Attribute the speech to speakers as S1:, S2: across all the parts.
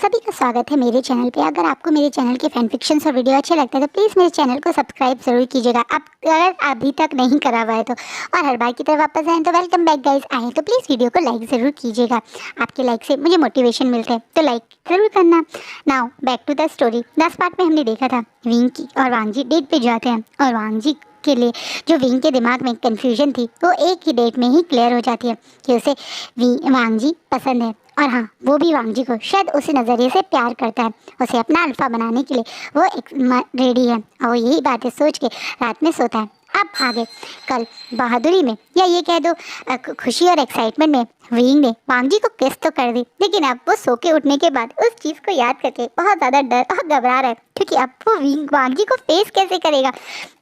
S1: सभी का स्वागत है मेरे चैनल पे। अगर आपको मेरे चैनल के फैन फिक्शंस और वीडियो अच्छे लगते हैं तो प्लीज़ मेरे चैनल को सब्सक्राइब जरूर कीजिएगा। आप अगर अभी तक नहीं करा हुआ है तो, और हर बार की तरह वापस आए तो वेलकम बैक गाइस। आए तो प्लीज़ वीडियो को लाइक ज़रूर कीजिएगा। आपके लाइक से मुझे मोटिवेशन मिलता है तो लाइक ज़रूर करना। Now back to the story. Last part में हमने देखा था विंकी और वांगजी डेट पे जाते हैं और वांगजी के लिए जो विंग के दिमाग में कन्फ्यूजन थी वो एक ही डेट में ही क्लियर हो जाती है कि उसे वांगजी पसंद है। और हाँ, वो भी वांगजी को शायद उसी नज़रिए से प्यार करता है। उसे अपना अल्फा बनाने के लिए वो रेडी है और वो यही बातें सोच के रात में सोता है। अब आगे कल बहादुरी में या ये कह दो खुशी और एक्साइटमेंट में विंग ने वांगजी को किस तो कर दी, लेकिन अब वो सो के उठने के बाद उस चीज़ को याद करके बहुत ज़्यादा डर और घबरा रहा है क्योंकि अब वो वांगजी को फेस कैसे करेगा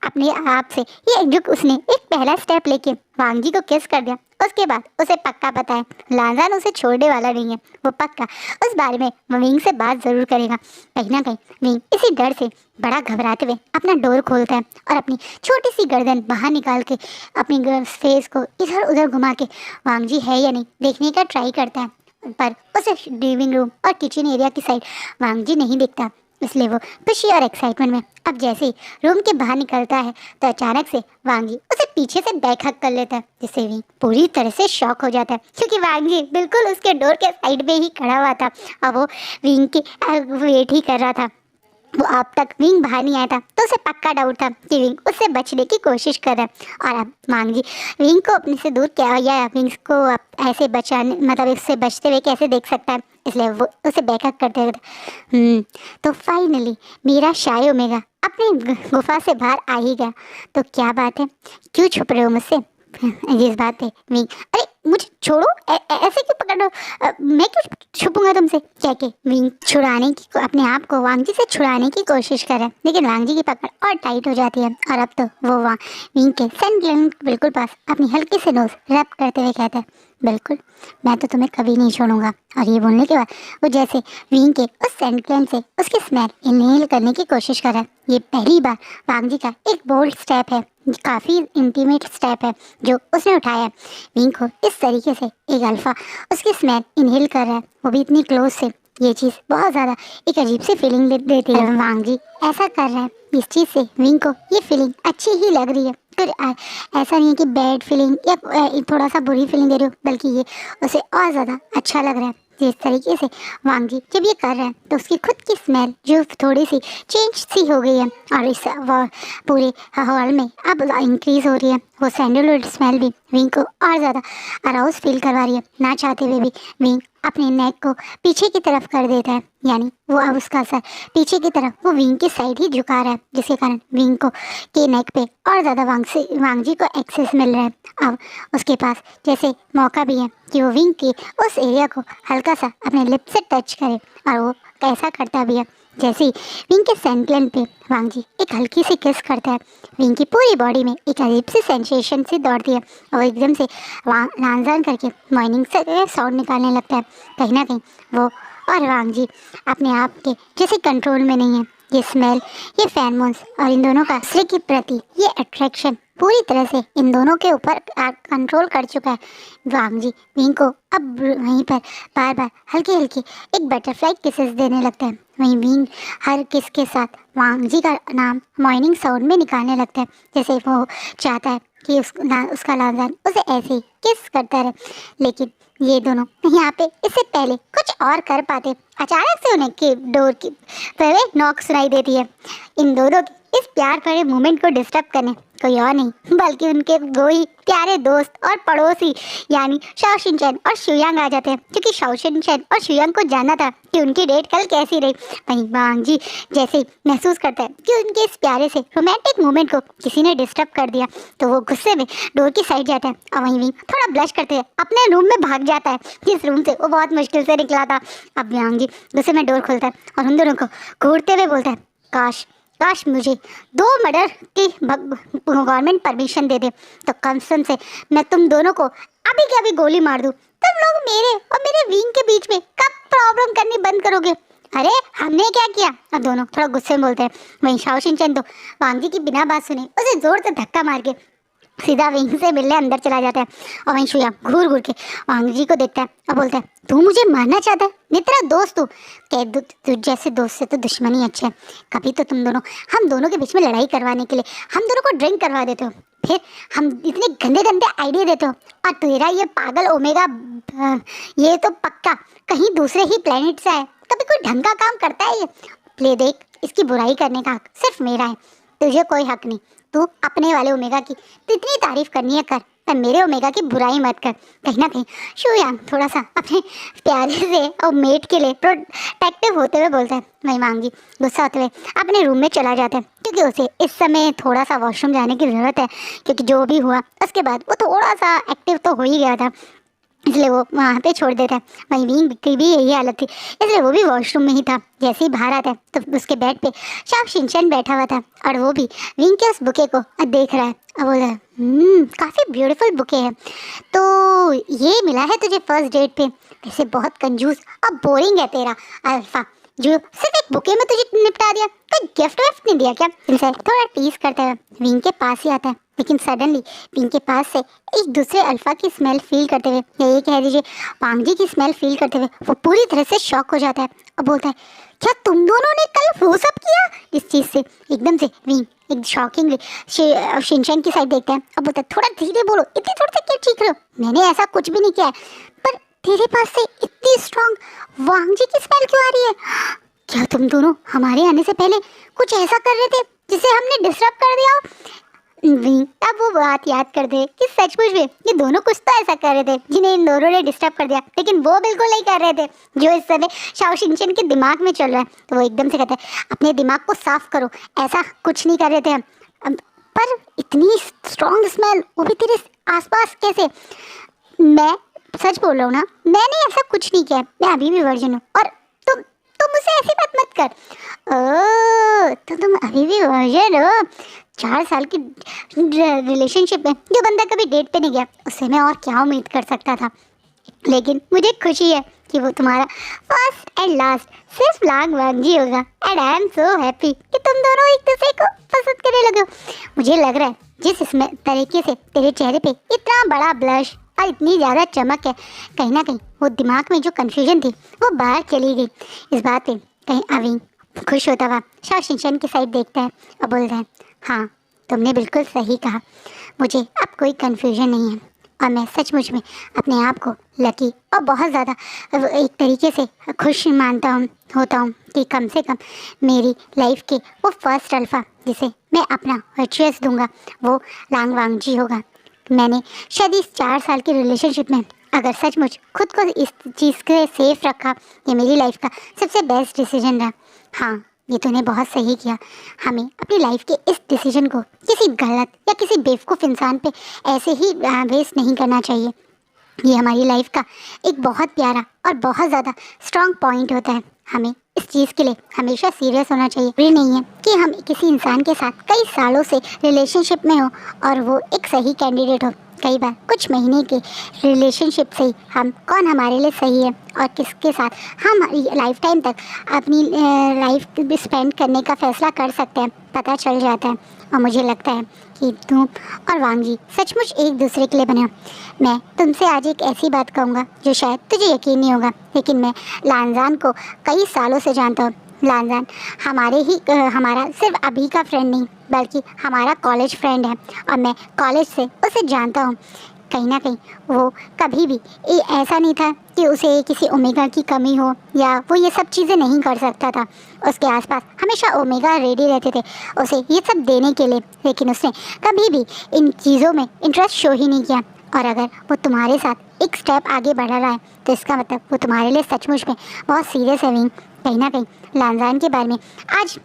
S1: अपने आप से। ये जो उसने एक पहला स्टेप लेके वांगजी को किस कर दिया, उसके बाद उसे पक्का पता है लांजान उसे छोड़ने वाला नहीं है। वो पक्का उस बारे में विंग से बात ज़रूर करेगा। कहीं ना कहीं विंग इसी डर से बड़ा घबराते हुए अपना डोर खोलता है और अपनी छोटी सी गर्दन बाहर निकाल के अपनी फेस को इधर उधर घुमा के वांगजी है या नहीं देखने का ट्राई करता है। पर उसे लिविंग रूम और किचन एरिया की साइड वांगजी नहीं दिखता, इसलिए वो खुशी और एक्साइटमेंट में अब जैसे ही रूम के बाहर निकलता है तो अचानक से वांगजी उसे पीछे से बैक हक कर लेता है, जिससे विंग पूरी तरह से शॉक हो जाता है क्योंकि वांगजी बिल्कुल उसके डोर के साइड में ही खड़ा हुआ था और वो विंग की वेट ही कर रहा था। वो अब तक विंग बाहर नहीं आया था तो उसे पक्का डाउट था कि विंग उससे बचने की कोशिश कर रहा है। और अब वांगजी विंग को अपने से दूर क्या या विंग को अब ऐसे बचाने मतलब इससे बचते हुए कैसे देख सकता है, इसलिए वो उसे बैकअप करते हुए तो फाइनली मेरा शाय ओमेगा अपनी गुफा से बाहर आ ही गया। तो क्या बात है, क्यों छुप रहे हो मुझसे? जिस बात पे विंग, अरे मुझे छोड़ो, ऐसे क्यों पकड़ रहे हो? मैं क्यों छुपूंगा तुमसे? क्या के विंग छुड़ाने की अपने आप को वांगजी से छुड़ाने की कोशिश करे, लेकिन वांगजी की पकड़ और टाइट हो जाती है और अब तो वो विंग के सेंट ग्लैंड बिल्कुल पास अपनी हल्की से नोज रब करते हुए कहता है, बिल्कुल मैं तो तुम्हें कभी नहीं छोड़ूंगा। और ये बोलने के बाद वो जैसे विंग के उस सेंट ग्लैंड से उसकी स्मेल इनहेल करने की कोशिश कर रहा है। ये पहली बार वांगजी का एक बोल्ड स्टेप है, काफ़ी इंटीमेट स्टेप है जो उसने उठाया है। विंग को इस तरीके से एक अल्फा उसकी स्मेल इनहेल कर रहा है, वो भी इतनी क्लोज से। ये चीज़ बहुत ज़्यादा एक अजीब सी फीलिंग देती है। वांगजी ऐसा कर रहा है, इस चीज़ से विंग को ये फीलिंग अच्छी ही लग रही है। फिर ऐसा नहीं है कि बैड फीलिंग या थोड़ा सा बुरी फीलिंग दे रही हो, बल्कि ये उसे और ज़्यादा अच्छा लग रहा है। जिस तरीके से वांगजी जब ये कर रहा है तो उसकी खुद की स्मेल जो थोड़ी सी चेंज सी हो गई है और इस पूरे हॉल में अब इंक्रीज हो रही है। वो सैंडलवुड स्मेल भी विंग को और ज़्यादा अराउज फील करवा रही है। ना चाहते हुए भी विंग अपने नेक को पीछे की तरफ कर देता है, यानी वो अब उसका सर पीछे की तरफ वो विंग की साइड ही झुका रहा है, जिसके कारण विंग को के नेक पे और ज़्यादा वांगजी को एक्सेस मिल रहा है। अब उसके पास जैसे मौका भी है कि वो विंग की उस एरिया को हल्का सा अपने लिप से टच करे, और वो कैसा करता भी है जैसे ही विंग के सेंटलन पे वांगजी एक हल्की सी किस करता है, विंग की पूरी बॉडी में एक अजीब सी सेंसेशन सी दौड़ती है और एकदम से लांजान करके मॉर्निंग से साउंड निकालने लगता है। कहीं ना कहीं वो और वांगजी अपने आप के जैसे कंट्रोल में नहीं है। ये स्मेल, ये फेरोमोन्स और इन दोनों का दूसरे के प्रति ये अट्रैक्शन पूरी तरह से इन दोनों के ऊपर कंट्रोल कर चुका है। वांगजी विंग को अब वहीं पर बार बार हल्की हल्की एक बटरफ्लाई किसेस देने लगता है। वहीं विंग हर किस के साथ वांगजी का नाम मॉर्निंग साउंड में निकालने लगता है, जैसे वो चाहता है कि उसका लांजान उसे ऐसे ही किस करता रहे। लेकिन ये दोनों यहाँ पे इससे पहले कुछ और कर पाते, अचानक से उन्हें के डोर की पहले नॉक सुनाई देती है। इन दोनों की इस प्यार भरे मोमेंट को डिस्टर्ब करने कोई और नहीं बल्कि उनके दो ही प्यारे दोस्त और पड़ोसी यानी शाओ शिनचैन और शुयांग आ जाते हैं, क्योंकि शाओ शिनचैन और शुयांग को जानना था कि उनकी डेट कल कैसी रही। वहीं वांगजी जैसे ही महसूस करता है कि उनके इस प्यारे से रोमांटिक मोमेंट को किसी ने डिस्टर्ब कर दिया तो वो गुस्से में डोर की साइड जाता है और वहीं विंग थोड़ा ब्लश करते हुए अपने रूम में भाग जाता है, जिस रूम से वो बहुत मुश्किल से निकला था। अब वांगजी गुस्से में डोर खोलता है और उन दोनों को घूरते हुए बोलता है, काश काश मुझे 2 मर्डर की गवर्नमेंट परमिशन दे दे तो कम से मैं तुम दोनों को अभी के अभी गोली मार दूँ। तुम लोग मेरे और मेरे विंग के बीच में कब प्रॉब्लम करनी बंद करोगे? अरे हमने क्या किया? अब दोनों थोड़ा गुस्से में बोलते हैं। वहीं शाओ शिनचैन तो वांगजी की बिना बात सुने उसे जोर से धक्का मार के सीधा विंग से मिलने अंदर चला जाता है। और वहीं शुया घूर घूर के वांग जी को देखता है और बोलता है, तू मुझे मारना चाहता है, मैं तेरा दोस्त हूँ। कह तू जैसे दोस्त से तो दुश्मनी अच्छी है। कभी तो तुम दोनों हम दोनों के बीच में लड़ाई करवाने के लिए हम दोनों को ड्रिंक करवा देते हो, फिर हम इतने गंदे गंदे आइडिया देते हो। और तेरा ये पागल ओमेगा ये तो पक्का कहीं दूसरे ही प्लेनेट से है, कभी कोई ढंग का काम करता है ये? ले देख, इसकी बुराई करने का हक सिर्फ मेरा है, तुझे कोई हक नहीं। तू अपने वाले ओमेगा की जितनी तारीफ करनी है कर, पर मेरे ओमेगा की बुराई मत कर। कहीं ना कहीं शुयांग थोड़ा सा अपने प्यारे से और मेट के लिए प्रोटेक्टिव होते हुए बोलता है। वहीं वांग जी गुस्सा होते हुए अपने रूम में चला जाता है, क्योंकि उसे इस समय थोड़ा सा वॉशरूम जाने की ज़रूरत है, क्योंकि जो भी हुआ उसके बाद वो थोड़ा सा एक्टिव तो हो ही गया था, इसलिए वो वहाँ पे छोड़ देता है। वहीं विंग की भी यही हालत थी, इसलिए वो भी वॉशरूम में ही था। जैसे ही बाहर आता है तो उसके बेड पे शाओ शिनचैन बैठा हुआ था, और वो भी विंग के उस बुके को देख रहा है और बोल रहा है, काफ़ी ब्यूटीफुल बुके है, तो ये मिला है तुझे फर्स्ट डेट पे? वैसे बहुत कंजूस और बोरिंग है तेरा अल्फा, जो सिर्फ एक बुके में तुझे निपटा दिया, कोई गिफ्ट विफ्ट नहीं दिया क्या? इनसे थोड़ा टीज करता है विंग के पास ही आता है, लेकिन सडनली विंग के पास से एक दूसरे अल्फा की स्मेल फील करते हुए, या ये कह दीजिए वांग जी की स्मेल फील करते हुए, वो पूरी तरह से शॉक हो जाता है और बोलता है, क्या तुम दोनों ने कल वो सब किया? इस चीज़ से एकदम से विंग एक शॉकिंगली शिनचैन की साइड देखता है और बोलता है, थोड़ा धीरे बोलो, इतनी थोड़ी सी क्या चीख रहे हो? मैंने ऐसा कुछ भी नहीं किया है, पर तेरे पास से इतनी स्ट्रॉन्ग वांग जी की स्मेल क्यों आ रही है? क्या तुम दोनों हमारे आने से पहले कुछ ऐसा कर रहे थे जिसे हमने डिस्टर्ब कर दिया? अब वो बात याद कर दे कि सचमुच में ये दोनों कुछ तो ऐसा कर रहे थे जिन्हें इन दोनों ने डिस्टर्ब कर दिया, लेकिन वो बिल्कुल नहीं कर रहे थे जो इस समय शाओ शिनचैन के दिमाग में चल रहा है। तो वो एकदम से कहता है, अपने दिमाग को साफ करो, ऐसा कुछ नहीं कर रहे थे हम। पर इतनी स्ट्रॉन्ग स्मेल, वो भी तेरे आसपास कैसे? मैं सच बोल रहा हूँ ना, मैंने ऐसा कुछ नहीं किया, मैं अभी भी वर्जिन हूँ। और तुम मुझसे ऐसी बात मत कर। तो तुम अभी भी वर्जिन हो? 4 साल की रिलेशनशिप में जो बंदा कभी डेट पे नहीं गया, उससे मैं और क्या उम्मीद कर सकता था? लेकिन मुझे खुशी है कि वो तुम्हारा फर्स्ट एंड लास्ट सिर्फ लांग वांग जी होगा, and I am so happy कि तुम दोनों एक दूसरे को पसंद करने लगे हो। मुझे लग रहा है जिस इसमें तरीके से तेरे चेहरे पे इतना बड़ा ब्लश और इतनी ज़्यादा चमक है, कहीं ना कहीं वो दिमाग में जो कन्फ्यूजन थी वो बाहर चली गई। इस बात पे कहीं अविंग खुश होता हुआ शाओ शिनचैन की साइड देखता है और बोलता है, हाँ तुमने बिल्कुल सही कहा, मुझे अब कोई कन्फ्यूजन नहीं है, और मैं सचमुच में अपने आप को लकी और बहुत ज़्यादा एक तरीके से खुश होता हूँ कि कम से कम मेरी लाइफ के वो फर्स्ट अल्फ़ा जिसे मैं अपना वर्चुअस दूंगा वो लांग वांग जी होगा। मैंने शायद इस 4 साल की रिलेशनशिप में अगर सचमुच खुद को इस चीज़ से सेफ रखा, ये मेरी लाइफ का सबसे बेस्ट डिसीजन रहा। हाँ, ये तूने बहुत सही किया, हमें अपनी लाइफ के इस डिसीजन को किसी गलत या किसी बेवकूफ़ इंसान पे ऐसे ही वेस्ट नहीं करना चाहिए। ये हमारी लाइफ का एक बहुत प्यारा और बहुत ज़्यादा स्ट्रॉन्ग पॉइंट होता है। हमें इस चीज़ के लिए हमेशा सीरियस होना चाहिए। ये नहीं है कि हम किसी इंसान के साथ कई सालों से रिलेशनशिप में हो और वो एक सही कैंडिडेट हो। कई बार कुछ महीने के रिलेशनशिप से ही हम कौन हमारे लिए सही है और किसके साथ हम लाइफ टाइम तक अपनी लाइफ स्पेंड करने का फैसला कर सकते हैं पता चल जाता है। और मुझे लगता है कि तुम और वांग जी सचमुच एक दूसरे के लिए बने हो। मैं तुमसे आज एक ऐसी बात कहूँगा जो शायद तुझे यकीन नहीं होगा, लेकिन मैं लानजान को कई सालों से जानता हूँ। लानजान हमारा सिर्फ अभी का फ्रेंड नहीं बल्कि हमारा कॉलेज फ्रेंड है, और मैं कॉलेज से उसे जानता हूँ। कहीं ना कहीं वो कभी भी ऐसा नहीं था कि उसे किसी ओमेगा की कमी हो या वो ये सब चीज़ें नहीं कर सकता था। उसके आसपास हमेशा ओमेगा रेडी रहते थे उसे ये सब देने के लिए, लेकिन उसने कभी भी इन चीज़ों में इंटरेस्ट शो ही नहीं किया। और अगर वो तुम्हारे साथ एक स्टेप आगे बढ़ रहा है तो इसका मतलब वो तुम्हारे लिए सचमुच में बहुत सीरियस है। विंग, कहीं ना कहीं लानजान के बारे में आज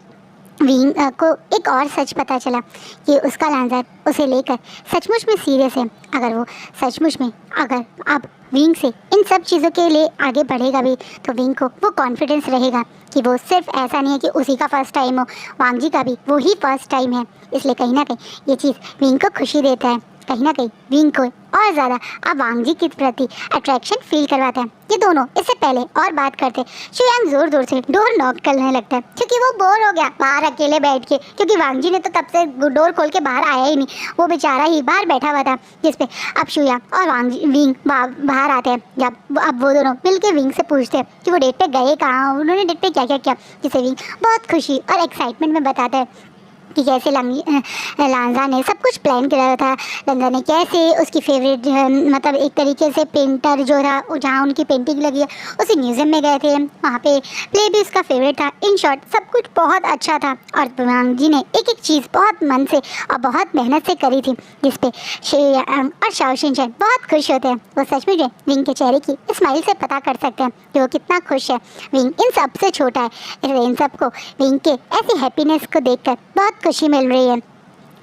S1: विंग को एक और सच पता चला कि उसका लानजान उसे लेकर सचमुच में सीरियस है। अगर वो सचमुच में अगर अब विंग से इन सब चीज़ों के लिए आगे बढ़ेगा भी तो विंग को वो कॉन्फिडेंस रहेगा कि वो सिर्फ ऐसा नहीं है कि उसी का फर्स्ट टाइम हो, वांग जी का भी वो ही फर्स्ट टाइम है। इसलिए कहीं ना कहीं ये चीज़ विंग को खुशी देता है। कहीं ना कहीं विंग को और ज़्यादा अब वांग जी के प्रति अट्रैक्शन फील करवाता है। ये दोनों इससे पहले और बात करते शुयांग जोर जोर से डोर नॉक करने लगता है क्योंकि वो बोर हो गया बाहर अकेले बैठ के, क्योंकि वांग जी ने तो तब से डोर खोल के बाहर आया ही नहीं, वो बेचारा ही बाहर बैठा हुआ था। जिसपे अब शुयांग और विंग बाहर आते हैं। जब अब वो दोनों मिलके विंग से पूछते हैं कि वो डेट पे गए कहाँ, उन्होंने डेट पे क्या क्या किया, जिसे विंग बहुत खुशी और एक्साइटमेंट में बताता है कि कैसे लांजा ने सब कुछ प्लान किया था। लांजा ने कैसे उसकी फेवरेट मतलब एक तरीके से पेंटर जो था जहाँ उनकी पेंटिंग लगी है उसी म्यूज़ियम में गए थे, वहाँ पे प्ले भी उसका फेवरेट था। इन शॉर्ट सब कुछ बहुत अच्छा था और वांग जी ने एक एक चीज़ बहुत मन से और बहुत मेहनत से करी थी, जिसपे और शाओ शिनचैन बहुत खुश होते हैं। वो सचमुच में विंग के चेहरे की स्माइल से पता कर सकते हैं कि वो कितना खुश है। विंग इन सब से छोटा है, इसलिए इन सबको विंग के ऐसी हैप्पीनेस को देखकर बहुत खुशी मिल रही है।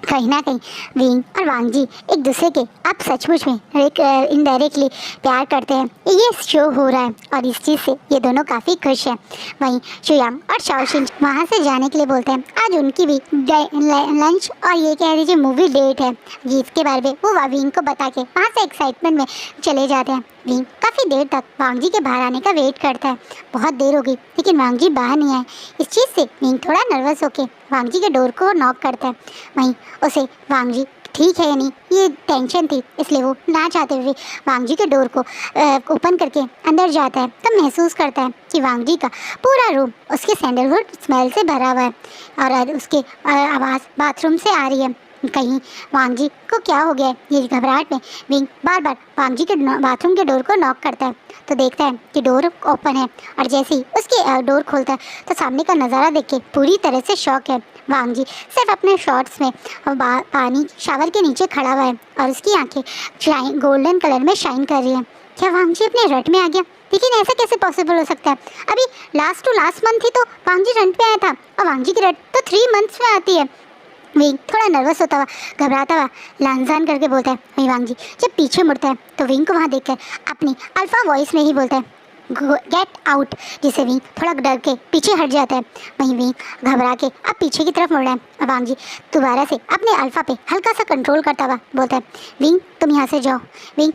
S1: कहीं ना कहीं विंग और वांग जी एक दूसरे के अब सचमुच में इनडायरेक्टली प्यार करते हैं, ये शो हो रहा है और इस चीज़ से ये दोनों काफ़ी खुश हैं। वहीं शुयांग और शाओ शिनचैन वहाँ से जाने के लिए बोलते हैं। आज उनकी भी लंच और ये कह दीजिए मूवी डेट है, जिसके बारे में वो विंग को बता के वहाँ से एक्साइटमेंट में चले जाते हैं। विंग काफ़ी देर तक वांग जी के बाहर आने का वेट करता है। बहुत देर हो गई लेकिन वांग जी बाहर नहीं आए। इस चीज़ से विंग थोड़ा नर्वस होके वांग जी के डोर को नॉक करता है। वहीं उसे वांग जी ठीक है या नहीं ये टेंशन थी, इसलिए वो ना चाहते हुए वांग जी के डोर को ओपन करके अंदर जाता है। तब महसूस करता है कि वांग जी का पूरा रूम उसके सैंडलवुड स्मेल से भरा हुआ है और उसके आवाज़ बाथरूम से आ रही है। कहीं वांग जी को क्या हो गया है, ये घबराहट में विंग बार बार वांग जी के बाथरूम के डोर को नॉक करता है तो देखता है कि डोर ओपन है और जैसे ही उसके डोर खोलता है तो सामने का नज़ारा देख के पूरी तरह से शॉक है। वांग जी सिर्फ अपने शॉर्ट्स में पानी शावर के नीचे खड़ा हुआ है और उसकी आंखें गोल्डन कलर में शाइन कर रही है। क्या वांग जी अपने रट में आ गया? लेकिन ऐसा कैसे पॉसिबल हो सकता है? अभी लास्ट टू लास्ट मंथ ही तो वांग जी रट पे आया था और वांग जी की रट तो 3 मंथ्स में आती है। विंग थोड़ा नर्वस होता हुआ घबराता हुआ लांजान करके बोलता है। वहीं वांग जी जब पीछे मुड़ता है तो विंग को वहाँ देखकर अपनी अल्फा वॉइस में ही बोलता है गेट आउट, जिसे विंग थोड़ा डर के पीछे हट जाता है। वहीं विंग घबरा के अब पीछे की तरफ मुड़ रहा है। वांग जी दोबारा से अपने अल्फा पे हल्का सा कंट्रोल करता हुआ बोलता है विंग तुम यहाँ से जाओ, विंग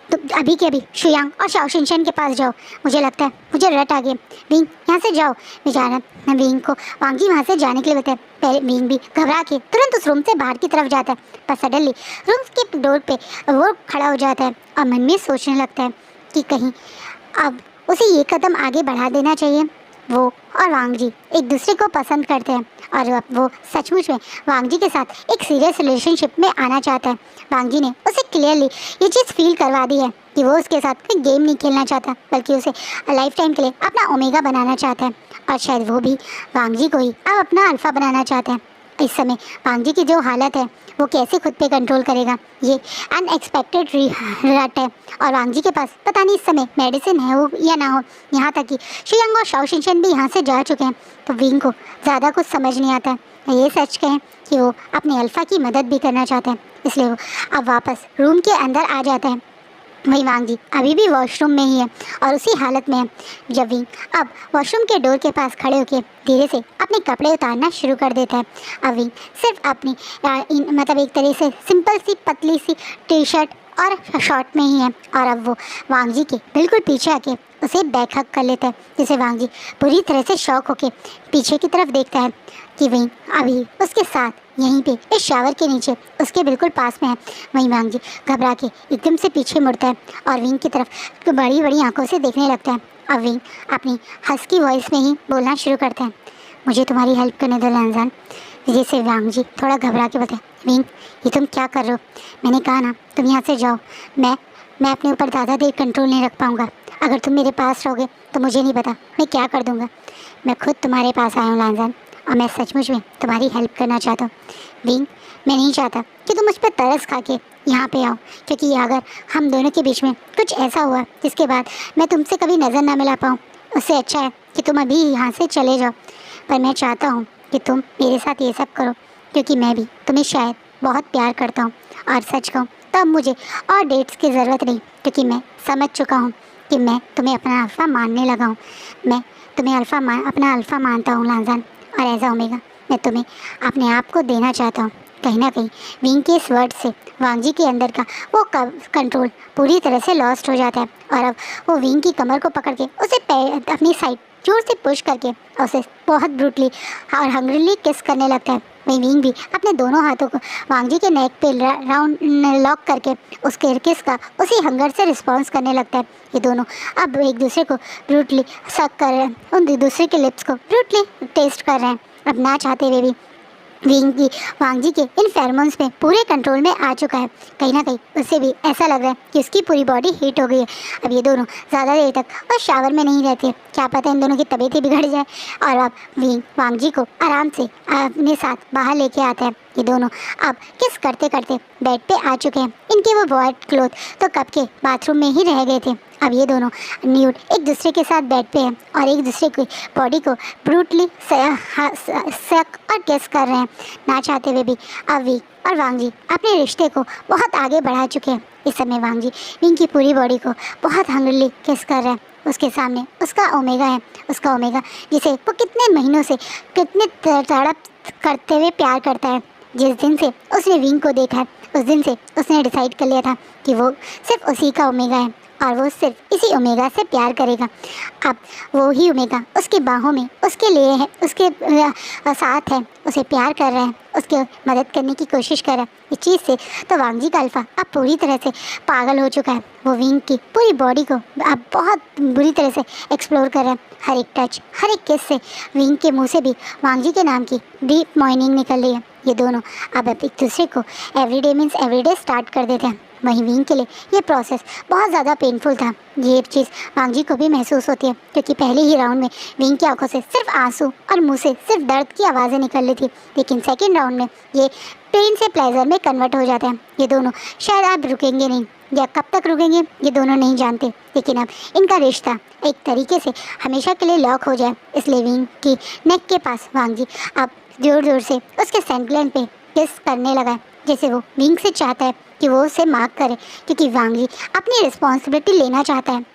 S1: तो अभी के अभी शुयांग और शाओ शिनचैन के पास जाओ, मुझे लगता है मुझे रट आ गया, विंग यहाँ से जाओ। बेचारा विंग को वांग जी वहाँ से जाने के लिए बताया। पहले विंग भी घबरा के तुरंत उस रूम से बाहर की तरफ जाता है, पर सडनली रूम के डोर पे वो खड़ा हो जाता है और मन में सोचने लगता है कि कहीं अब उसे ये कदम आगे बढ़ा देना चाहिए। वो और वांग जी एक दूसरे को पसंद करते हैं और अब वो सचमुच में वांग जी के साथ एक सीरियस रिलेशनशिप में आना चाहता है। वांग जी ने उसे क्लियरली ये चीज़ फील करवा दी है कि वो उसके साथ कोई गेम नहीं खेलना चाहता, बल्कि उसे लाइफ टाइम के लिए अपना ओमेगा बनाना चाहता है और शायद वो भी वांग जी को ही अब अपना अल्फा बनाना चाहता है। इस समय वांग जी की जो हालत है वो कैसे खुद पे कंट्रोल करेगा, ये अनएक्सपेक्टेड रट है और वांग जी के पास पता नहीं इस समय मेडिसिन है हो या ना हो। यहाँ तक कि शुयांग और शाओ शिनचैन भी यहाँ से जा चुके हैं तो विंग को ज़्यादा कुछ समझ नहीं आता है। ये सच कहें कि वो अपने अल्फा की मदद भी करना चाहते हैं, इसलिए वो अब वापस रूम के अंदर आ जाता है। वही वांग जी अभी भी वॉशरूम में ही है और उसी हालत में है जब विंग अब वॉशरूम के डोर के पास खड़े होकर धीरे से अपने कपड़े उतारना शुरू कर देता है। अब विंग सिर्फ अपनी मतलब एक तरह से सिंपल सी पतली सी टी शर्ट और शॉर्ट में ही है और अब वो वांग जी के बिल्कुल पीछे आके उसे बैक हग कर लेता है, जिसे वांग जी पूरी तरह से शॉक होके पीछे की तरफ देखता है कि विंग अभी उसके साथ यहीं पे इस शावर के नीचे उसके बिल्कुल पास में है। वहीं वांग जी घबरा के एकदम से पीछे मुड़ता है और विंग की तरफ बड़ी बड़ी आंखों से देखने लगता है। अब विंग अपनी हस्की वॉइस में ही बोलना शुरू करता है, मुझे तुम्हारी हेल्प करने दो लांजान। जैसे वांग जी थोड़ा घबरा के बताए, विंग ये तुम क्या कर रहे हो? मैंने कहा ना तुम यहाँ से जाओ, मैं अपने ऊपर ज़्यादा देर कंट्रोल नहीं रख पाऊँगा। अगर तुम मेरे पास रहोगे तो मुझे नहीं पता मैं क्या कर दूँगा। मैं खुद तुम्हारे पास आया हूँ लांजान और मैं सचमुच में तुम्हारी हेल्प करना चाहता हूँ। विंग मैं नहीं चाहता कि तुम मुझ पर तरस खा के यहाँ पे आओ, क्योंकि अगर हम दोनों के बीच में कुछ ऐसा हुआ जिसके बाद मैं तुमसे कभी नज़र ना मिला पाऊँ, उससे अच्छा है कि तुम अभी यहाँ से चले जाओ। पर मैं चाहता हूँ कि तुम मेरे साथ ये सब करो, क्योंकि मैं भी तुम्हें शायद बहुत प्यार करता हूँ और सच कहूँ तो अब मुझे और डेट्स की ज़रूरत नहीं, क्योंकि मैं समझ चुका हूँ कि मैं तुम्हें अपना अल्फ़ा मानने लगा हूँ। मैं तुम्हें अपना अल्फ़ा मानता हूँ लांजान और ऐसा ओमेगा मैं तुम्हें अपने आप को देना चाहता हूँ। कहीं ना कहीं विंग के इस वर्ड से वांग जी के अंदर का वो कंट्रोल पूरी तरह से लॉस्ट हो जाता है और अब वो विंग की कमर को पकड़ के उसे अपनी साइड जोर से पुश करके उसे बहुत ब्रूटली और हंग्रीली किस करने लगता है। वहीं विंग भी अपने दोनों हाथों को वांग जी के नेक पे राउंड लॉक करके उसके किस का उसी हंगर से रिस्पॉन्स करने लगता है। ये दोनों अब एक दूसरे को ब्रूटली सक कर रहे हैं, उन दूसरे के लिप्स को ब्रूटली टेस्ट कर रहे हैं। अब ना चाहते हुए भी विंग की वांग जी के इन फेरोमोन्स में पूरे कंट्रोल में आ चुका है। कहीं ना कहीं उसे भी ऐसा लग रहा है कि उसकी पूरी बॉडी हीट हो गई है। अब ये दोनों ज़्यादा देर तक और शावर में नहीं रहते, क्या पता इन दोनों की तबीयत ही बिगड़ जाए। और अब विंग वांग जी को आराम से अपने साथ बाहर लेके आता है। ये दोनों अब किस करते करते बेड पे आ चुके हैं। इनके वो व्हाइट क्लॉथ तो कब के बाथरूम में ही रह गए थे। अब ये दोनों न्यूड एक दूसरे के साथ बेड पे हैं और एक दूसरे की बॉडी को ब्रूटली सक और किस कर रहे हैं। ना चाहते हुए भी अब विंग और वांग जी अपने रिश्ते को बहुत आगे बढ़ा चुके हैं। इस समय वांग जी विंग की पूरी बॉडी को बहुत हंग्रीली किस कर रहे हैं। उसके सामने उसका ओमेगा है, उसका ओमेगा जिसे वो कितने महीनों से कितने तड़प करते हुए प्यार करता है। जिस दिन से उसने विंग को देखा है उस दिन से उसने डिसाइड कर लिया था कि वो सिर्फ उसी का ओमेगा है और वो सिर्फ इसी ओमेगा से प्यार करेगा। अब वो ही ओमेगा उसकी बाहों में उसके लिए है, उसके साथ है, उसे प्यार कर रहा है, उसके मदद करने की कोशिश कर रहा है। इस चीज़ से तो वांग जी का अल्फा अब पूरी तरह से पागल हो चुका है। वो विंग की पूरी बॉडी को अब बहुत बुरी तरह से एक्सप्लोर कर रहा है। हर एक टच, हर एक किस से विंग के मुंह से भी वांग जी के नाम की डीप मॉर्निंग निकल रही है। ये दोनों अब एक दूसरे को एवरीडे मीन्स एवरीडे स्टार्ट कर देते हैं। वहीं विंग के लिए ये प्रोसेस बहुत ज़्यादा पेनफुल था। ये चीज़ वांग जी को भी महसूस होती है क्योंकि पहले ही राउंड में विंग की आंखों से सिर्फ आंसू और मुंह से सिर्फ दर्द की आवाज़ें निकल रही थी, लेकिन सेकेंड राउंड में ये पेन से प्लेजर में कन्वर्ट हो जाता है। ये दोनों शायद अब रुकेंगे नहीं, या कब तक रुकेंगे ये दोनों नहीं जानते, लेकिन अब इनका रिश्ता एक तरीके से हमेशा के लिए लॉक हो जाए। इसलिए विंग की नेक के पास वांग जी अब जोर जोर से उसके सेंटग्लैंड पे किस करने लगा, जैसे वो विंग से चाहता है कि वो उसे मार्क करे, क्योंकि वांग जी अपनी रिस्पॉन्सिबिलिटी लेना चाहता है।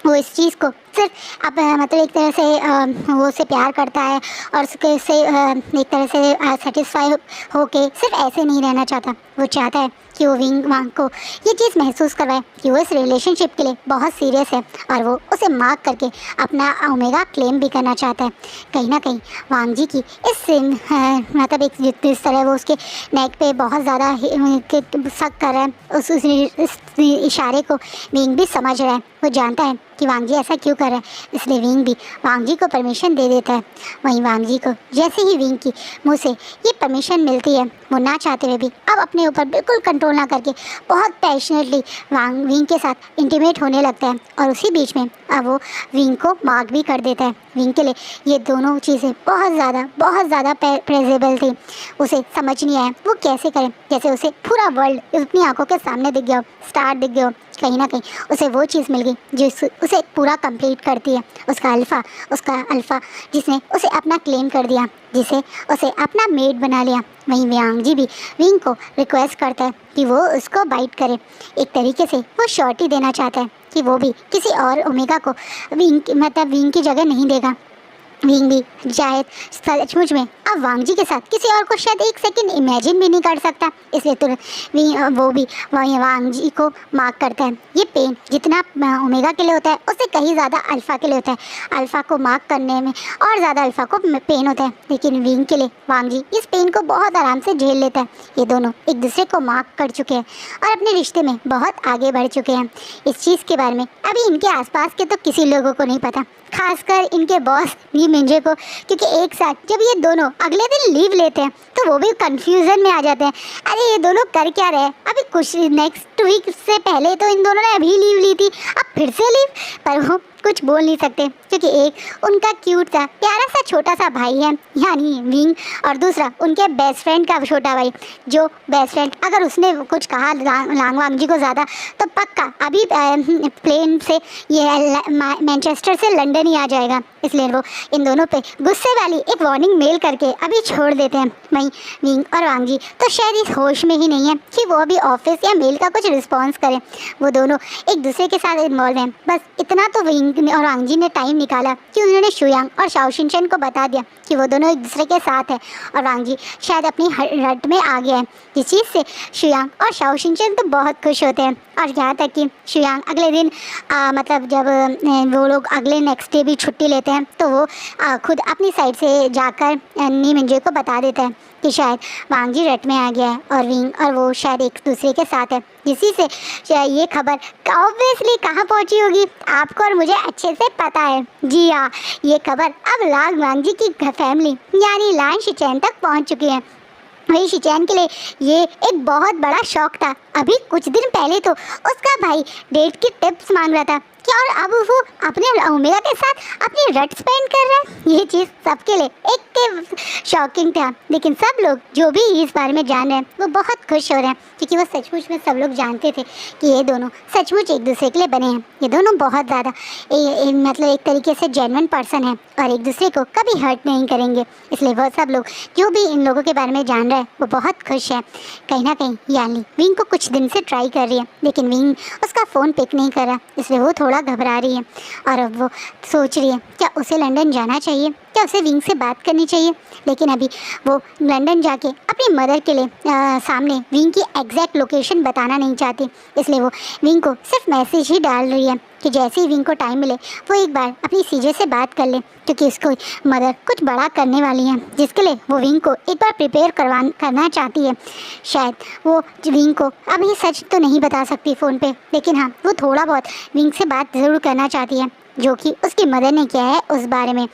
S1: वो इस चीज़ को सिर्फ अब मतलब एक तरह से वो उसे प्यार करता है और उसके से एक तरह से सेटिस्फाई होके सिर्फ ऐसे नहीं रहना चाहता। वो चाहता है कि वो विंग वांग को ये चीज़ महसूस करवाए कि वो इस रिलेशनशिप के लिए बहुत सीरियस है और वो उसे मार्क करके अपना ओमेगा क्लेम भी करना चाहता है। कहीं ना कहीं वांग जी की इस मतलब एक जिस तरह वो उसके नेक पे बहुत ज़्यादा सक कर रहा है, उस इशारे को विंग भी समझ रहा है। वो जानता है कि वांग जी ऐसा क्यों कर रहा है, इसलिए विंग भी वांग जी को परमिशन दे देता है। वहीं वांग जी को जैसे ही विंग की मुंह से ये परमिशन मिलती है, वो ना चाहते हुए भी अब अपने ऊपर बिल्कुल कंट्रोल ना करके बहुत पैशनेटली विंग के साथ इंटीमेट होने लगता है और उसी बीच में अब वो विंग को मार्क भी कर देता है। विंग के लिए ये दोनों चीज़ें बहुत ज़्यादा प्रेजेबल थी। उसे समझ नहीं आया वो कैसे करे, जैसे उसे पूरा वर्ल्ड अपनी आंखों के सामने दिख गया हो, स्टार दिख गया हो। कहीं ना कहीं उसे वो चीज़ मिल गई जो उसे पूरा कंप्लीट करती है, उसका अल्फ़ा जिसने उसे अपना क्लेम कर दिया, जिसे उसे अपना मेड बना लिया। वहीं वांग जी भी विंग को रिक्वेस्ट करता है कि वो उसको बाइट करे। एक तरीके से वो श्योरिटी देना चाहता है कि वो भी किसी और ओमेगा को विंग की जगह नहीं देगा। विंग भी शायद सचमुच में अब वांग जी के साथ किसी और को शायद एक सेकंड इमेजिन भी नहीं कर सकता, इसलिए तुरंत वो भी वहीं वांग जी को मार्क करता है। ये पेन जितना ओमेगा के लिए होता है उससे कहीं ज़्यादा अल्फ़ा के लिए होता है। अल्फ़ा को मार्क करने में और ज़्यादा अल्फ़ा को पेन होता है, लेकिन विंग के लिए वांग जी इस पेन को बहुत आराम से झेल लेता है। ये दोनों एक दूसरे को मार्क कर चुके हैं और अपने रिश्ते में बहुत आगे बढ़ चुके हैं। इस चीज़ के बारे में अभी इनके आसपास के तो किसी लोगों को नहीं पता, खासकर इनके बॉस ली मिंजे को, क्योंकि एक साथ जब ये दोनों अगले दिन लीव लेते हैं तो वो भी कंफ्यूजन में आ जाते हैं। अरे ये दोनों कर क्या रहे हैं, अभी कुछ नेक्स्ट वीक से पहले तो इन दोनों ने अभी लीव ली थी, अब फिर से लीव, पर वो कुछ बोल नहीं सकते क्योंकि एक उनका क्यूट सा प्यारा सा छोटा सा भाई है यानी विंग, और दूसरा उनके बेस्ट फ्रेंड का छोटा भाई, जो बेस्ट फ्रेंड अगर उसने कुछ कहा लांग वांग जी को ज़्यादा तो पक्का अभी प्लेन से ये मैनचेस्टर से लंदन ही आ जाएगा। इसलिए वो इन दोनों पे गुस्से वाली एक वार्निंग मेल करके अभी छोड़ देते हैं। वहीं विंग और वांग जी तो शायद इस होश में ही नहीं है कि वो अभी ऑफिस या मेल का कुछ रिस्पॉन्स करें। वो दोनों एक दूसरे के साथ इन्वॉल्व हैं। बस इतना तो विंग और वांग जी ने टाइम निकाला कि उन्होंने शुयांग और शाओ शिनचैन को बता दिया कि वो दोनों एक दूसरे के साथ हैं और वांग जी शायद अपनी रट में आ गया है। जिस चीज़ से शुयांग और शाओ शिनचैन तो बहुत खुश होते हैं और यहाँ तक कि शुयांग अगले दिन मतलब जब वो लोग अगले नेक्स्ट डे भी छुट्टी लेते हैं तो वो खुद अपनी साइड से जाकर नी मिंजे को बता देता है कि शायद वांग जी रट में आ गया है और विंग और वो शायद एक दूसरे के साथ है। जिसी से ये खबर ऑब्वियसली कहाँ पहुँची होगी, आपको और मुझे अच्छे से पता है। जी हाँ, ये खबर अब लांग वांग जी की फैमिली यानी लान शिचैन तक पहुँच चुकी है। वही शिचैन के लिए ये एक बहुत बड़ा शौक था। अभी कुछ दिन पहले तो उसका भाई डेट की टिप्स मांग रहा था कि और अब वो अपने ओमेगा के साथ अपनी रट स्पेंड कर रहा है। ये चीज़ सबके लिए एक शॉकिंग था, लेकिन सब लोग जो भी इस बारे में जान रहे हैं वो बहुत खुश हो रहे हैं क्योंकि वो सचमुच में सब लोग जानते थे कि ये दोनों सचमुच एक दूसरे के लिए बने हैं। ये दोनों बहुत ज़्यादा मतलब एक तरीके से जेन्युइन पर्सन है और एक दूसरे को कभी हर्ट नहीं करेंगे। इसलिए वो सब लोग जो भी इन लोगों के बारे में जान रहे हैं वो बहुत खुश है। कहीं ना कहीं यानी विंग को कुछ दिन से ट्राई कर रही है लेकिन विंग उसका फ़ोन पिक नहीं कर रहा, इसलिए वो थोड़ा घबरा रही है और अब वो सोच रही है क्या उसे लंदन जाना चाहिए, क्या उसे विंग से बात करनी चाहिए। लेकिन अभी वो लंदन जाके अपनी मदर के लिए सामने विंग की एग्जैक्ट लोकेशन बताना नहीं चाहती, इसलिए वो विंग को सिर्फ मैसेज ही डाल रही है कि जैसे ही विंग को टाइम मिले वो एक बार अपनी सीजे से बात कर ले क्योंकि उसको मदर कुछ बड़ा करने वाली है जिसके लिए वो विंग को एक बार प्रिपेयर करना चाहती है। शायद वो विंग को अब ये सच तो नहीं बता सकती फ़ोन पे, लेकिन हाँ वो थोड़ा बहुत विंग से बात ज़रूर करना चाहती है जो कि उसकी मदर ने किया है उस बारे में,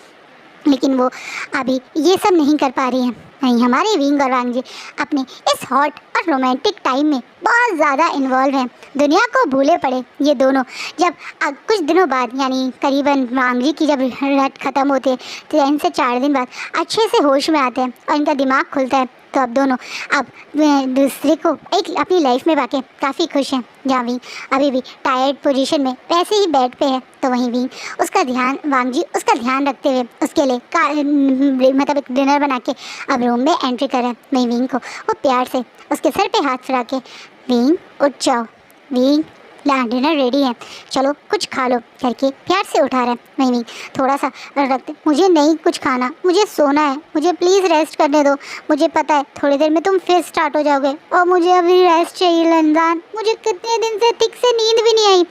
S1: लेकिन वो अभी ये सब नहीं कर पा रही है। नहीं, हमारे विंग और वांग जी अपने इस हॉट और रोमांटिक टाइम में बहुत ज़्यादा इन्वॉल्व हैं। दुनिया को भूले पड़े ये दोनों जब कुछ दिनों बाद यानी करीबन वांग जी की जब रट ख़त्म होती है 3 से 4 दिन बाद अच्छे से होश में आते हैं और इनका दिमाग खुलता है तो अब दोनों अब दूसरे को एक अपनी लाइफ में पाके काफ़ी खुश हैं। जहाँ विंग अभी भी टायर्ड पोजीशन में वैसे ही बेड पे है तो वहीं विंग उसका ध्यान वांग जी उसका ध्यान रखते हुए उसके लिए मतलब एक डिनर बना के अब रूम में एंट्री करें। वहीं विंग को वो प्यार से उसके सर पे हाथ फिरा के विंग उठ जाओ, विंग ला डिनर रेडी है, चलो कुछ खा लो करके प्यार से उठा रहे हैं। वहीं विंग थोड़ा सा रखते, मुझे नहीं कुछ खाना, मुझे सोना है, मुझे प्लीज़ रेस्ट करने दो, मुझे पता है थोड़ी देर में तुम फिर स्टार्ट हो जाओगे और मुझे अभी रेस्ट चाहिए लंदन, मुझे कितने दिन से ठीक से नींद भी नहीं आई।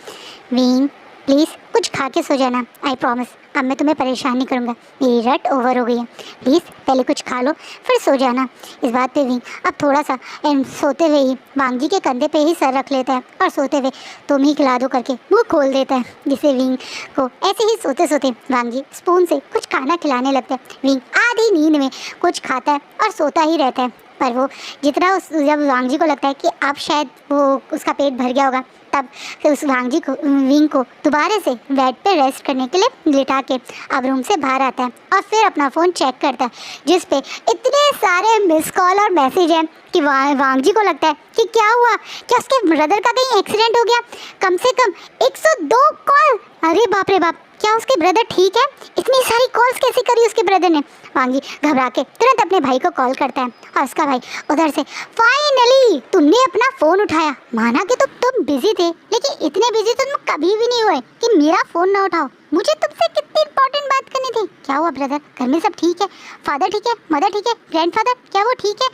S1: विंग प्लीज़ कुछ खा के सो जाना, आई प्रॉमिस अब मैं तुम्हें परेशान नहीं करूँगा, मेरी रट ओवर हो गई है, प्लीज़ पहले कुछ खा लो फिर सो जाना। इस बात पे विंग अब थोड़ा सा सोते हुए ही वांग जी के कंधे पे ही सर रख लेता है और सोते हुए तुम ही खिला दो करके मुँह खोल देता है, जिससे विंग को ऐसे ही सोते सोते वांग जी स्पून से कुछ खाना खिलाने लगता है। विंग आधी नींद में कुछ खाता है और सोता ही रहता है, पर वो जितना जब वांग जी को लगता है कि अब शायद वो उसका पेट भर गया होगा तब फिर उस वांग जी को विंग को दोबारा से बेड पे रेस्ट करने के लिए लिटा के अब रूम से बाहर आता है और फिर अपना फ़ोन चेक करता है जिस पे इतने सारे मिस कॉल और मैसेज हैं कि वांग जी को लगता है कि क्या हुआ, क्या उसके ब्रदर का कहीं एक्सीडेंट हो गया। कम से कम 102 कॉल, अरे बाप रे बाप, क्या उसके ब्रदर ठीक है? इतनी सारी कॉल्स कैसे करी उसके ब्रदर ने? वांग जी घबरा के तुरंत अपने भाई को कॉल करता है और उसका भाई उधर से फाइनली तुमने अपना फ़ोन उठाया, माना कि तुम बिजी थे लेकिन इतने बिजी तो तुम कभी भी नहीं हुए कि मेरा फ़ोन ना उठाओ, मुझे तुमसे कितनी इंपॉर्टेंट बात करनी थी। क्या हुआ ब्रदर, घर में सब ठीक है? फादर ठीक है, मदर ठीक है, ग्रैंडफादर क्या वो ठीक है,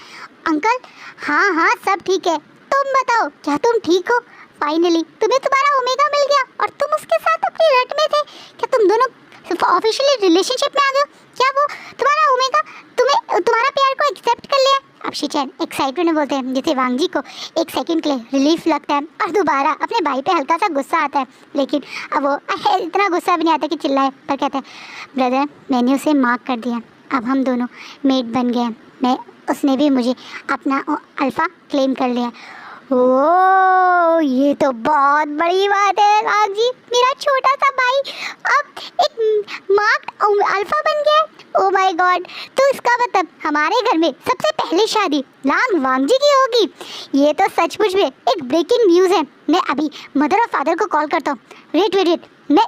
S1: अंकल? हाँ हाँ सब ठीक है, तुम बताओ क्या तुम ठीक हो? फाइनली तुम्हें तुम्हारा ओमेगा मिल गया और तुम उसके साथ अपनी रट में थे, क्या तुम दोनों ऑफिशियली रिलेशनशिप में आ गए? क्या वो तुम्हारा ओमेगा तुम्हारा प्यार को एक्सेप्ट कर लिया? अब शिचैन एक्साइटेड में बोलते हैं जिससे वांग जी को एक सेकंड के लिए रिलीफ लगता है और दोबारा अपने भाई पे हल्का सा गुस्सा आता है, लेकिन अब वो इतना गुस्सा भी नहीं आता कि चिल्लाए, पर कहते हैं ब्रदर मैंने उसे मार्क कर दिया, अब हम दोनों मेट बन गए, उसने भी मुझे अपना अल्फ़ा क्लेम कर लिया। ओ ये तो बहुत बड़ी बात है वांग जी, मेरा छोटा सा भाई अब एक मार्क्ड अल्फा बन गया है। ओ माय गॉड, तो इसका मतलब हमारे घर में सबसे पहली शादी लांग वांग जी की होगी। ये तो सचमुच में एक ब्रेकिंग न्यूज़ है। मैं अभी मदर और फादर को कॉल करता हूँ। वेट मैं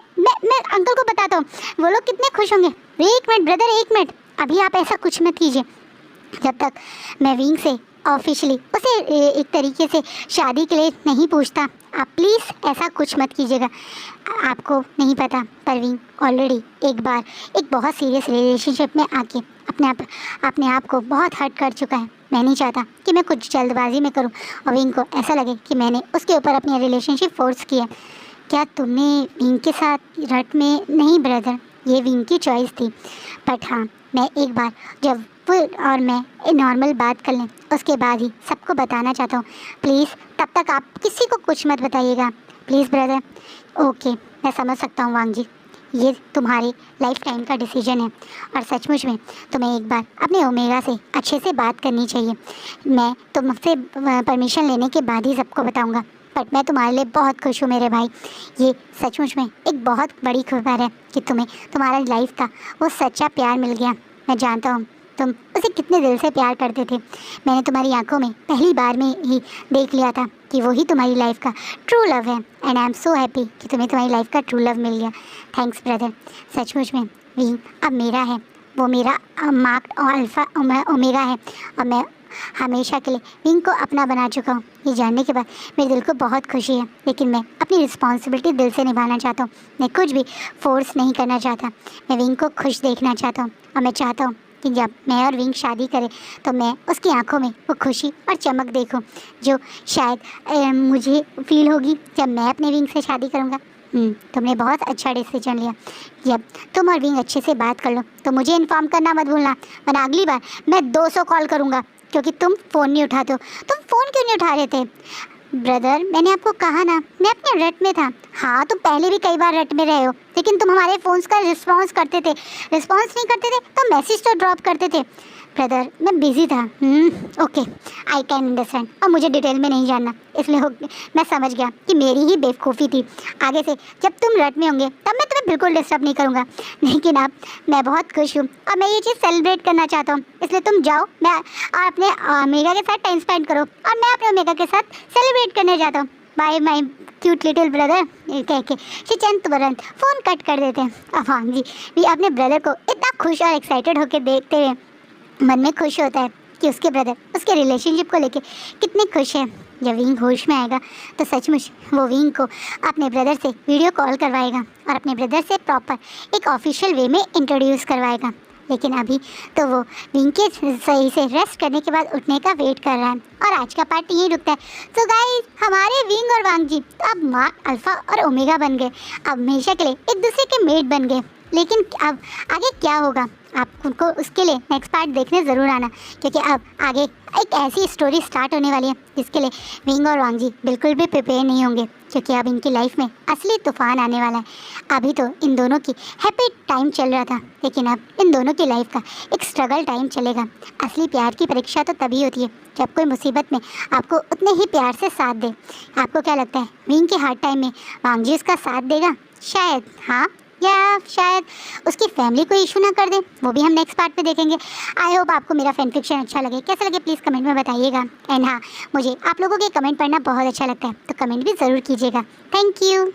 S1: अंकल को बताता हूँ, वो लोग कितने खुश होंगे। एक मिनट ब्रदर, एक मिनट, अभी आप ऐसा कुछ मत कीजिए जब तक मैं विंग से ऑफिशियली उसे एक तरीके से शादी के लिए नहीं पूछता। आप प्लीज़ ऐसा कुछ मत कीजिएगा। आपको नहीं पता, परवीन ऑलरेडी एक बार एक बहुत सीरियस रिलेशनशिप में आके अपने आप को बहुत हर्ट कर चुका है। मैं नहीं चाहता कि मैं कुछ जल्दबाजी में करूं और विंग को ऐसा लगे कि मैंने उसके ऊपर अपनी रिलेशनशिप फोर्स किया। क्या तुमने विंग के साथ रट में? नहीं ब्रदर, ये विंग की चॉइस थी। बट हाँ, मैं एक बार जब वो और मैं नॉर्मल बात कर लें उसके बाद ही सबको बताना चाहता हूँ। प्लीज़ तब तक आप किसी को कुछ मत बताइएगा, प्लीज़ ब्रदर। ओके, मैं समझ सकता हूँ वांग जी, ये तुम्हारी लाइफ टाइम का डिसीजन है और सचमुच में तुम्हें एक बार अपने ओमेगा से अच्छे से बात करनी चाहिए। मैं तुमसे परमिशन लेने के बाद ही सबको बताऊंगा। बट मैं तुम्हारे लिए बहुत खुश हूँ मेरे भाई। ये सचमुच में एक बहुत बड़ी खबर है कि तुम्हें तुम्हारा लाइफ का वो सच्चा प्यार मिल गया। मैं जानता हूँ तुम उसे कितने दिल से प्यार करते थे। मैंने तुम्हारी आंखों में पहली बार में ही देख लिया था कि वही तुम्हारी लाइफ का ट्रू लव है। And I am so happy कि तुम्हें तुम्हारी लाइफ का ट्रू लव मिल गया। Thanks brother. सचमुच में विंग अब मेरा है, वो मेरा मार्क्ड अल्फ़ा ओमेगा है और मैं हमेशा के लिए विंग को अपना बना चुका हूँ। ये जानने के बाद मेरे दिल को बहुत खुशी है, लेकिन मैं अपनी रिस्पॉन्सिबिलिटी दिल से निभाना चाहता हूँ। मैं कुछ भी फोर्स नहीं करना चाहता। मैं विंग को खुश देखना चाहता हूँ और मैं चाहता हूँ कि जब मैं और विंग शादी करें तो मैं उसकी आंखों में वो खुशी और चमक देखूं जो शायद मुझे फील होगी जब मैं अपने विंग से शादी करूंगा। तुमने बहुत अच्छा डिसीजन लिया। जब तुम और विंग अच्छे से बात कर लो तो मुझे इन्फॉर्म करना मत भूलना, वरना अगली बार मैं 200 कॉल करूंगा क्योंकि तुम फ़ोन नहीं उठाते हो। तुम फ़ोन क्यों नहीं उठा रहे थे? ब्रदर, मैंने आपको कहा ना, मैं अपने रट में था। हाँ, तुम पहले भी कई बार रट में रहे हो, लेकिन तुम हमारे फ़ोन्स का रिस्पॉन्स करते थे। रिस्पॉन्स नहीं करते थे तो मैसेज तो ड्रॉप करते थे। ब्रदर, मैं बिज़ी था। Okay, I can understand. और मुझे डिटेल में नहीं जानना, इसलिए मैं समझ गया कि मेरी ही बेवकूफ़ी थी। आगे से जब तुम रट में होंगे तब मैं तुम्हें बिल्कुल डिस्टर्ब नहीं करूँगा। लेकिन अब मैं बहुत खुश हूँ और मैं ये चीज़ सेलिब्रेट करना चाहता हूँ, इसलिए तुम जाओ, मैं अपने ओमेगा के साथ टाइम स्पेंड करो और मैं अपने ओमेगा के साथ सेलिब्रेट करने जाता हूँ। बाय माई क्यूट लिटिल ब्रदर कह के शिचन तुरंत फ़ोन कट कर देते हैं। अब हाँ जी, भी अपने ब्रदर को इतना खुश और एक्साइटेड होकर देखते हुए मन में खुश होता है कि उसके ब्रदर उसके रिलेशनशिप को लेके कितने खुश हैं। जब विंग होश में आएगा तो सचमुच वो विंग को अपने ब्रदर से वीडियो कॉल करवाएगा और अपने ब्रदर से प्रॉपर एक ऑफिशियल वे में इंट्रोड्यूस करवाएगा। लेकिन अभी तो वो विंग के सही से रेस्ट करने के बाद उठने का वेट कर रहा है और आज का पार्ट यहीं रुकता है। तो गाइस, हमारे विंग और वांग जी तो अब मार्क अल्फ़ा और ओमेगा बन गए, अब हमेशा के लिए एक दूसरे के मेट बन गए। लेकिन अब आगे क्या होगा आप उनको उसके लिए नेक्स्ट पार्ट देखने ज़रूर आना, क्योंकि अब आगे एक ऐसी स्टोरी स्टार्ट होने वाली है जिसके लिए विंग और वांग जी बिल्कुल भी प्रिपेयर नहीं होंगे, क्योंकि अब इनकी लाइफ में असली तूफान आने वाला है। अभी तो इन दोनों की हैप्पी टाइम चल रहा था, लेकिन अब इन दोनों की लाइफ का एक स्ट्रगल टाइम चलेगा। असली प्यार की परीक्षा तो तभी होती है जब कोई मुसीबत में आपको उतने ही प्यार से साथ दे। आपको क्या लगता है, विंग के हार्ड टाइम में वांग जी उसका साथ देगा? शायद हाँ, या शायद उसकी फैमिली को इशू ना कर दे, वो भी हम नेक्स्ट पार्ट पे देखेंगे। आई होप आपको मेरा फैन फिक्शन अच्छा लगे। कैसा लगे प्लीज़ कमेंट में बताइएगा। एंड हाँ, मुझे आप लोगों के कमेंट पढ़ना बहुत अच्छा लगता है, तो कमेंट भी ज़रूर कीजिएगा। Thank you.